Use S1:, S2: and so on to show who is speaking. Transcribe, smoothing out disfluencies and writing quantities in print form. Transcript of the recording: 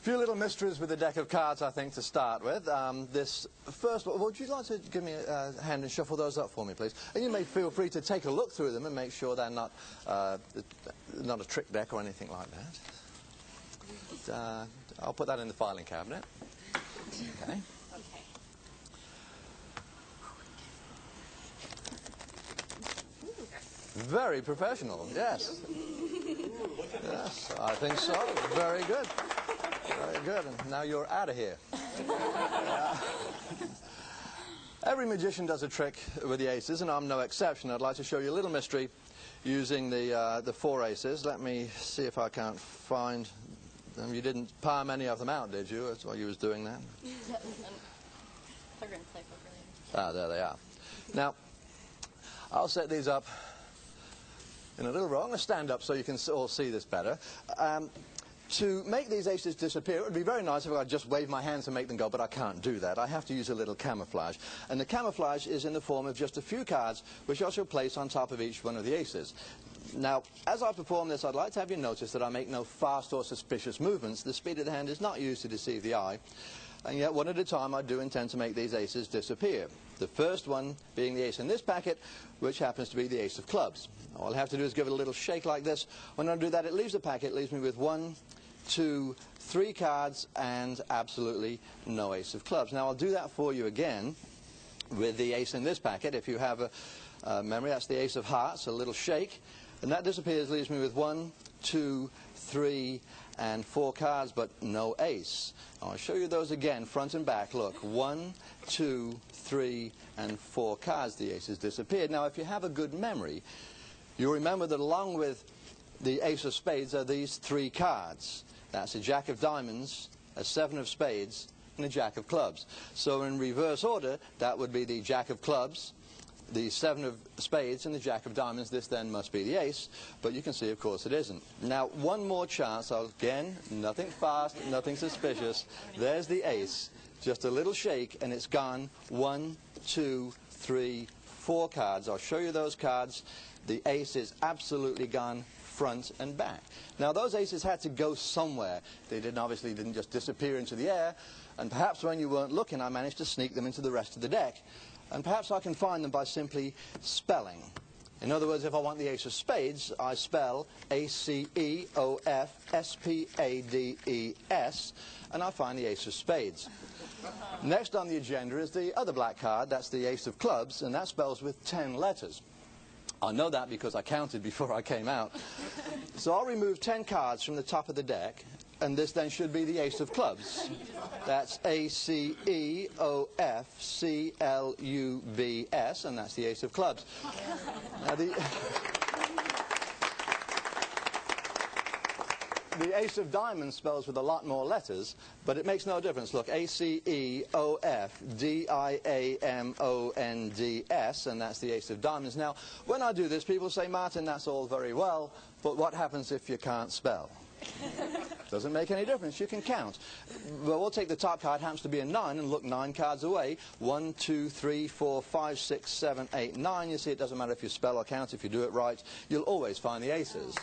S1: A few little mysteries with the deck of cards, I think, to start with. This first one, would you like to give me a hand and shuffle those up for me, please? And you may feel free to take a look through them and make sure they're not a trick deck or anything like that. I'll put that in the filing cabinet. Okay. Very professional, yes. Yes, I think so. Very good. Very good. And now you're out of here. Every magician does a trick with the aces, and I'm no exception. I'd like to show you a little mystery using the four aces. Let me see if I can't find them. You didn't palm any of them out, did you? That's why you was doing that. Ah, there they are. Now, I'll set these up in a little row. I'm going to stand up so you can all see this better. To make these aces disappear, it would be very nice if I just wave my hands and make them go, but I can't do that. I have to use a little camouflage. And the camouflage is in the form of just a few cards, which I shall place on top of each one of the aces. Now, as I perform this, I'd like to have you notice that I make no fast or suspicious movements. The speed of the hand is not used to deceive the eye. And yet, one at a time, I do intend to make these aces disappear. The first one being the ace in this packet, which happens to be the ace of clubs. All I'll have to do is give it a little shake like this. When I do that, it leaves the packet, leaves me with 1, 2, 3 cards, and absolutely no ace of clubs. Now, I'll do that for you again with the ace in this packet. If you have a memory, that's the ace of hearts, a little shake. And that disappears, leaves me with 1, 2, 3, and 4 cards, but no ace. I'll show you those again, front and back. Look, 1, 2, 3, and 4 cards. The ace has disappeared. Now, if you have a good memory, you'll remember that along with the ace of spades are these 3 cards. That's a jack of diamonds, a 7 of spades, and a jack of clubs. So in reverse order, that would be the jack of clubs, the 7 of spades, and the jack of diamonds. This then must be the ace, but you can see, of course, it isn't. Now, one more chance. Again, nothing fast, nothing suspicious. There's the ace. Just a little shake, and it's gone. 1, 2, 3, 4 cards. I'll show you those cards. The ace is absolutely gone, front and back. Now, those aces had to go somewhere. They obviously didn't just disappear into the air, and perhaps when you weren't looking, I managed to sneak them into the rest of the deck. And perhaps I can find them by simply spelling. In other words, if I want the ace of spades, I spell A-C-E-O-F-S-P-A-D-E-S, and I find the ace of spades. Next on the agenda is the other black card. That's the ace of clubs, and that spells with 10 letters. I know that because I counted before I came out. So I'll remove 10 cards from the top of the deck, and this then should be the ace of clubs. That's A-C-E-O-F-C-L-U-B-S, and that's the ace of clubs. Now, the ace of diamonds spells with a lot more letters, but it makes no difference. Look, A-C-E-O-F-D-I-A-M-O-N-D-S, and that's the ace of diamonds. Now, when I do this, people say, Martin, that's all very well, but what happens if you can't spell? Doesn't make any difference. You can count. Well, we'll take the top card, happens to be a 9, and look 9 cards away. 1, 2, 3, 4, 5, 6, 7, 8, 9. You see, it doesn't matter if you spell or count. If you do it right, you'll always find the aces.